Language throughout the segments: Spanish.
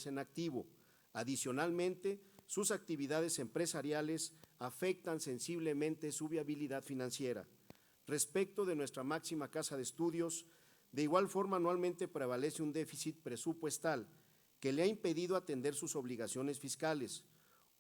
en activo. Adicionalmente, sus actividades empresariales afectan sensiblemente su viabilidad financiera. Respecto de nuestra máxima casa de estudios, de igual forma anualmente prevalece un déficit presupuestal que le ha impedido atender sus obligaciones fiscales,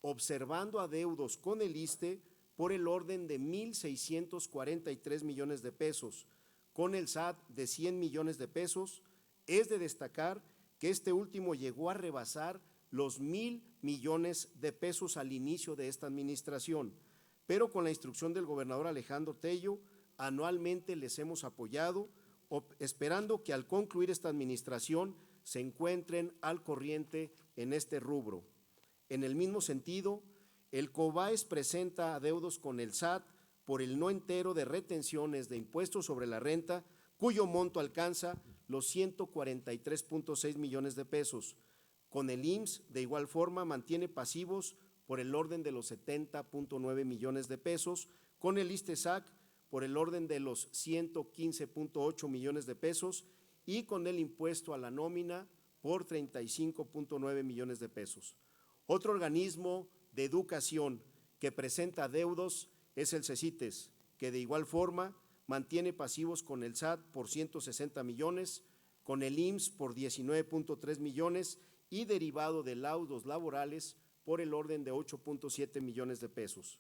observando adeudos con el ISSSTE por el orden de 1,643 millones de pesos, con el SAT de 100 millones de pesos. Es de destacar que este último llegó a rebasar los 1,000 millones de pesos al inicio de esta administración, pero con la instrucción del gobernador Alejandro Tello, anualmente les hemos apoyado, esperando que al concluir esta administración se encuentren al corriente en este rubro. En el mismo sentido, el COBAES presenta adeudos con el SAT por el no entero de retenciones de impuestos sobre la renta, cuyo monto alcanza los 143.6 millones de pesos. Con el IMSS, de igual forma, mantiene pasivos por el orden de los 70.9 millones de pesos, con el ISSSTESAC por el orden de los 115.8 millones de pesos y con el impuesto a la nómina por 35.9 millones de pesos. Otro organismo de educación que presenta adeudos es el CECITES, que de igual forma mantiene pasivos con el SAT por 160 millones, con el IMSS por 19.3 millones y derivado de laudos laborales por el orden de 8.7 millones de pesos.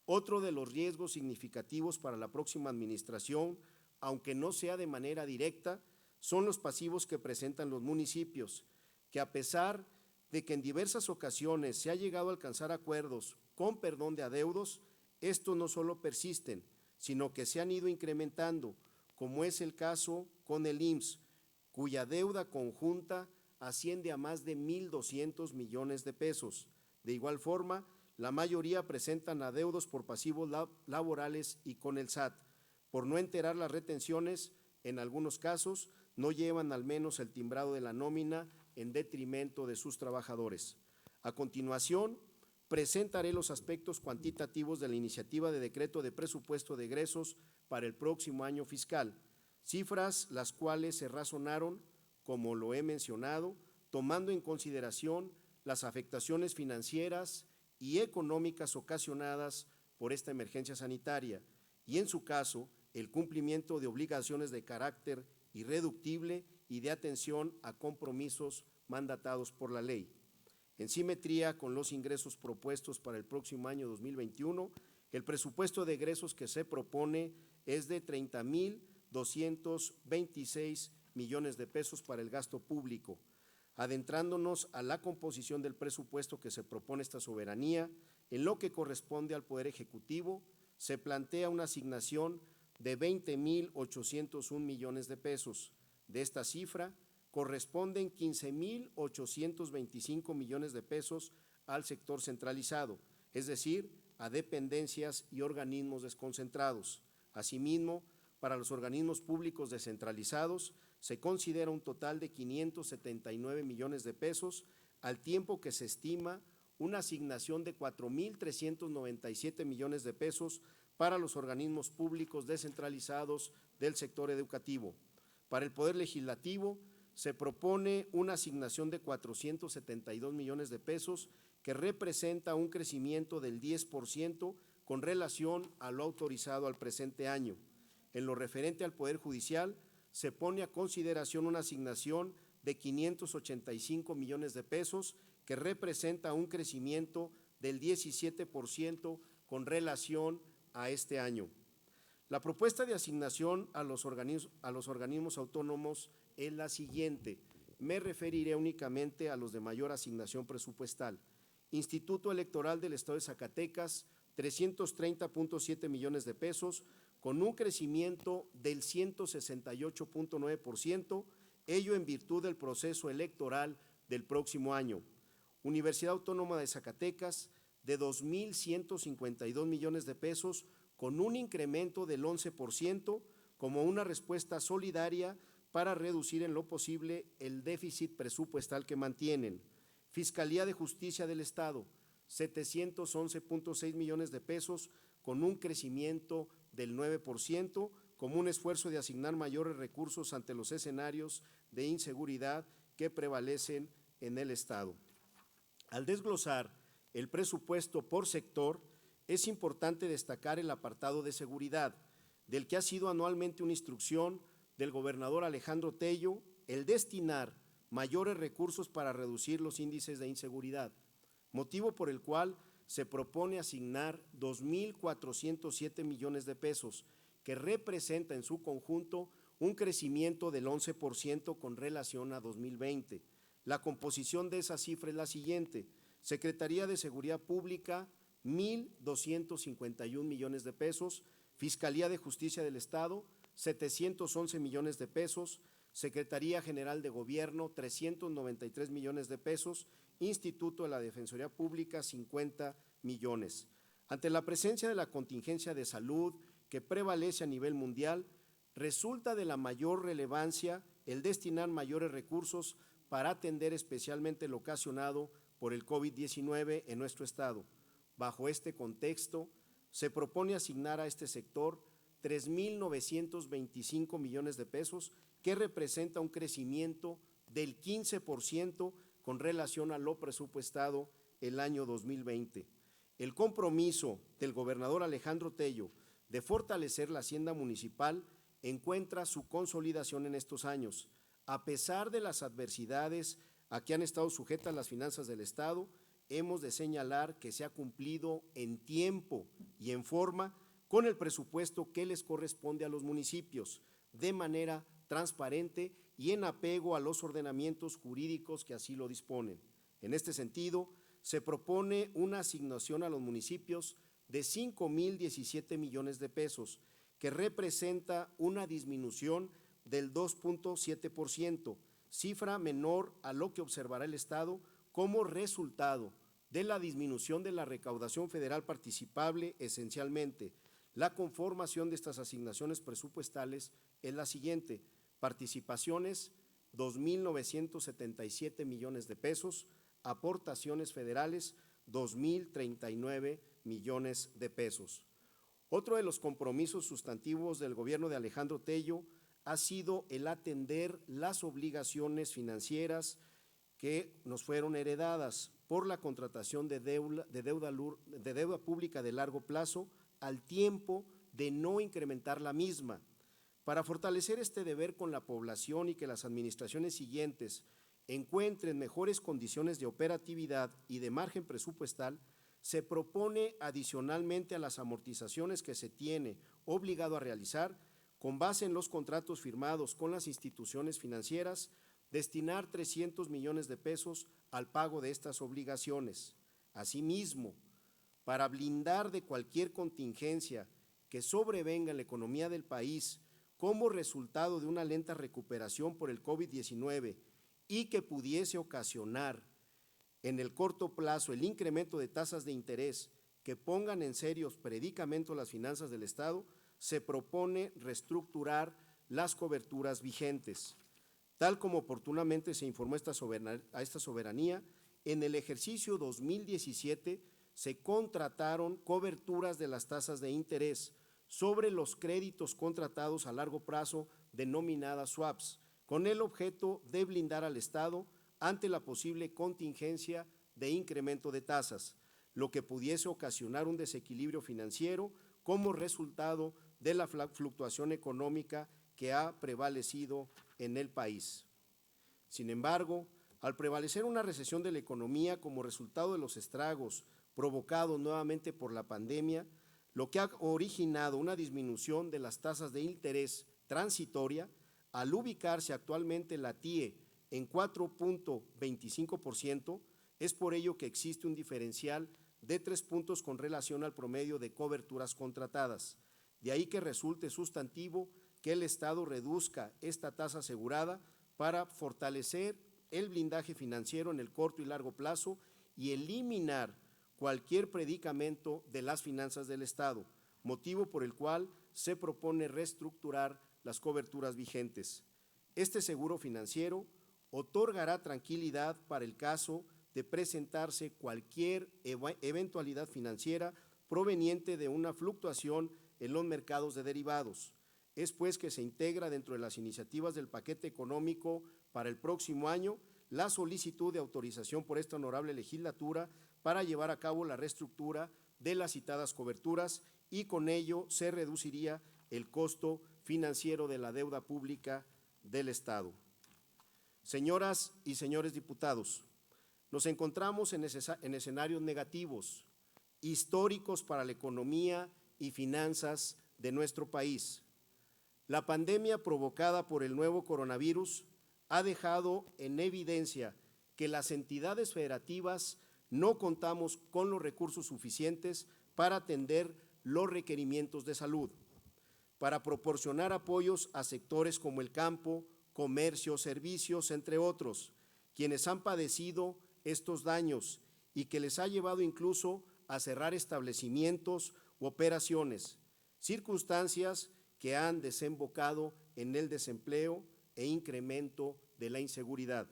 Otro de los riesgos significativos para la próxima administración, aunque no sea de manera directa, son los pasivos que presentan los municipios, que a pesar de que en diversas ocasiones se ha llegado a alcanzar acuerdos con perdón de adeudos, estos no solo persisten, sino que se han ido incrementando, como es el caso con el IMSS, cuya deuda conjunta asciende a más de 1,200 millones de pesos. De igual forma, la mayoría presentan adeudos por pasivos laborales y con el SAT. Por no enterar las retenciones, en algunos casos no llevan al menos el timbrado de la nómina en detrimento de sus trabajadores. A continuación, presentaré los aspectos cuantitativos de la iniciativa de decreto de presupuesto de egresos para el próximo año fiscal, cifras las cuales se razonaron, como lo he mencionado, tomando en consideración las afectaciones financieras y económicas ocasionadas por esta emergencia sanitaria y, en su caso, el cumplimiento de obligaciones de carácter irreductible y de atención a compromisos mandatados por la ley. En simetría con los ingresos propuestos para el próximo año 2021, el presupuesto de egresos que se propone es de 30,226 millones de pesos para el gasto público. Adentrándonos a la composición del presupuesto que se propone esta soberanía, en lo que corresponde al Poder Ejecutivo, se plantea una asignación de 20,801 millones de pesos. De esta cifra, corresponden 15,825 millones de pesos al sector centralizado, es decir, a dependencias y organismos desconcentrados. Asimismo, para los organismos públicos descentralizados, se considera un total de 579 millones de pesos, al tiempo que se estima una asignación de 4,397 millones de pesos para los organismos públicos descentralizados del sector educativo. Para el Poder Legislativo, se propone una asignación de 472 millones de pesos, que representa un crecimiento del 10% con relación a lo autorizado al presente año. En lo referente al Poder Judicial, se pone a consideración una asignación de 585 millones de pesos, que representa un crecimiento del 17% con relación a este año. La propuesta de asignación a los organismos autónomos es la siguiente. Me referiré únicamente a los de mayor asignación presupuestal. Instituto Electoral del Estado de Zacatecas, 330.7 millones de pesos, con un crecimiento del 168.9%, ello en virtud del proceso electoral del próximo año. Universidad Autónoma de Zacatecas, de 2,152 millones de pesos, con un incremento del 11%, como una respuesta solidaria para reducir en lo posible el déficit presupuestal que mantienen. Fiscalía de Justicia del Estado, 711.6 millones de pesos, con un crecimiento del 9%, como un esfuerzo de asignar mayores recursos ante los escenarios de inseguridad que prevalecen en el Estado. Al desglosar el presupuesto por sector, es importante destacar el apartado de seguridad, del que ha sido anualmente una instrucción del gobernador Alejandro Tello el destinar mayores recursos para reducir los índices de inseguridad, motivo por el cual se propone asignar 2.407 millones de pesos, que representa en su conjunto un crecimiento del 11% con relación a 2020. La composición de esa cifra es la siguiente: Secretaría de Seguridad Pública, 1.251 millones de pesos, Fiscalía de Justicia del Estado, 711 millones de pesos, Secretaría General de Gobierno, 393 millones de pesos, Instituto de la Defensoría Pública, 50 millones. Ante la presencia de la contingencia de salud que prevalece a nivel mundial, resulta de la mayor relevancia el destinar mayores recursos para atender especialmente lo ocasionado por el COVID-19 en nuestro Estado. Bajo este contexto, se propone asignar a este sector 3.925 millones de pesos, que representa un crecimiento del 15% con relación a lo presupuestado el año 2020. El compromiso del gobernador Alejandro Tello de fortalecer la hacienda municipal encuentra su consolidación en estos años. A pesar de las adversidades a que han estado sujetas las finanzas del Estado, hemos de señalar que se ha cumplido en tiempo y en forma con el presupuesto que les corresponde a los municipios, de manera transparente y en apego a los ordenamientos jurídicos que así lo disponen. En este sentido, se propone una asignación a los municipios de 5.017 millones de pesos, que representa una disminución del 2.7%, cifra menor a lo que observará el Estado como resultado de la disminución de la recaudación federal participable. Esencialmente, la conformación de estas asignaciones presupuestales es la siguiente: participaciones, 2.977 millones de pesos, aportaciones federales, 2.039 millones de pesos. Otro de los compromisos sustantivos del gobierno de Alejandro Tello ha sido el atender las obligaciones financieras que nos fueron heredadas por la contratación de deuda pública de largo plazo, al tiempo de no incrementar la misma. Para fortalecer este deber con la población y que las administraciones siguientes encuentren mejores condiciones de operatividad y de margen presupuestal, se propone adicionalmente a las amortizaciones que se tiene obligado a realizar, con base en los contratos firmados con las instituciones financieras, destinar 300 millones de pesos al pago de estas obligaciones. Asimismo, para blindar de cualquier contingencia que sobrevenga en la economía del país como resultado de una lenta recuperación por el COVID-19 y que pudiese ocasionar en el corto plazo el incremento de tasas de interés que pongan en serios predicamentos las finanzas del Estado, se propone reestructurar las coberturas vigentes. Tal como oportunamente se informó a esta soberanía, en el ejercicio 2017 se contrataron coberturas de las tasas de interés sobre los créditos contratados a largo plazo denominadas swaps, con el objeto de blindar al Estado ante la posible contingencia de incremento de tasas, lo que pudiese ocasionar un desequilibrio financiero como resultado de la fluctuación económica que ha prevalecido en el país. Sin embargo, al prevalecer una recesión de la economía como resultado de los estragos provocados nuevamente por la pandemia, lo que ha originado una disminución de las tasas de interés transitoria, al ubicarse actualmente la TIE en 4.25%, es por ello que existe un diferencial de 3 puntos con relación al promedio de coberturas contratadas. De ahí que resulte sustantivo que el Estado reduzca esta tasa asegurada para fortalecer el blindaje financiero en el corto y largo plazo y eliminar cualquier predicamento de las finanzas del Estado, motivo por el cual se propone reestructurar las coberturas vigentes. Este seguro financiero otorgará tranquilidad para el caso de presentarse cualquier eventualidad financiera proveniente de una fluctuación en los mercados de derivados. Es pues que se integra dentro de las iniciativas del paquete económico para el próximo año la solicitud de autorización por esta honorable legislatura para llevar a cabo la reestructura de las citadas coberturas y con ello se reduciría el costo financiero de la deuda pública del Estado. Señoras y señores diputados, nos encontramos en escenarios negativos, históricos para la economía y finanzas de nuestro país. La pandemia provocada por el nuevo coronavirus ha dejado en evidencia que las entidades federativas no contamos con los recursos suficientes para atender los requerimientos de salud, para proporcionar apoyos a sectores como el campo, comercio, servicios, entre otros, quienes han padecido estos daños y que les ha llevado incluso a cerrar establecimientos u operaciones, circunstancias que han desembocado en el desempleo e incremento de la inseguridad.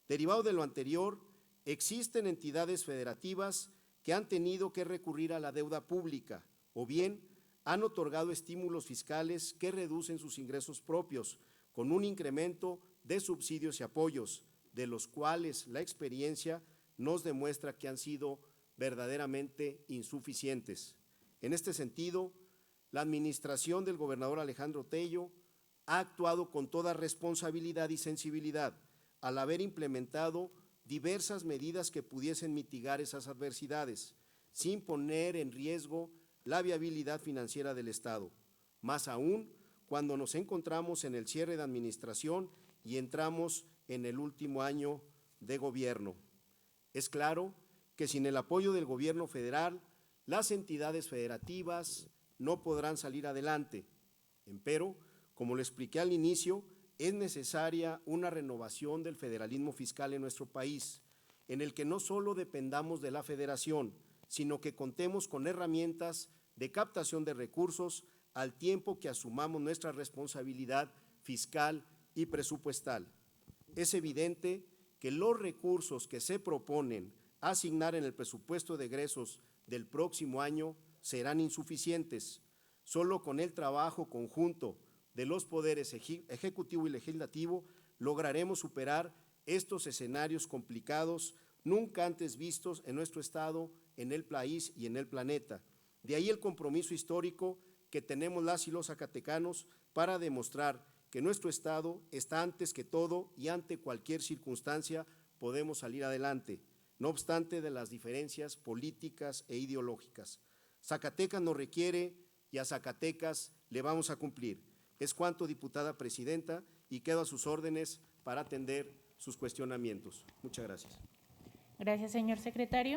Derivado de lo anterior, existen entidades federativas que han tenido que recurrir a la deuda pública o bien han otorgado estímulos fiscales que reducen sus ingresos propios con un incremento de subsidios y apoyos, de los cuales la experiencia nos demuestra que han sido verdaderamente insuficientes. En este sentido, la administración del gobernador Alejandro Tello ha actuado con toda responsabilidad y sensibilidad al haber implementado diversas medidas que pudiesen mitigar esas adversidades, sin poner en riesgo la viabilidad financiera del Estado, más aún cuando nos encontramos en el cierre de administración y entramos en el último año de gobierno. Es claro que sin el apoyo del gobierno federal, las entidades federativas no podrán salir adelante. Empero, como lo expliqué al inicio, es necesaria una renovación del federalismo fiscal en nuestro país, en el que no solo dependamos de la federación, sino que contemos con herramientas de captación de recursos al tiempo que asumamos nuestra responsabilidad fiscal y presupuestal. Es evidente que los recursos que se proponen asignar en el presupuesto de egresos del próximo año serán insuficientes. Solo con el trabajo conjunto de los poderes ejecutivo y legislativo lograremos superar estos escenarios complicados nunca antes vistos en nuestro Estado, en el país y en el planeta. De ahí el compromiso histórico que tenemos las y los zacatecanos para demostrar que nuestro Estado está antes que todo y ante cualquier circunstancia podemos salir adelante, no obstante de las diferencias políticas e ideológicas. Zacatecas nos requiere y a Zacatecas le vamos a cumplir. Es cuanto, diputada presidenta, y quedo a sus órdenes para atender sus cuestionamientos. Muchas gracias. Gracias, señor secretario.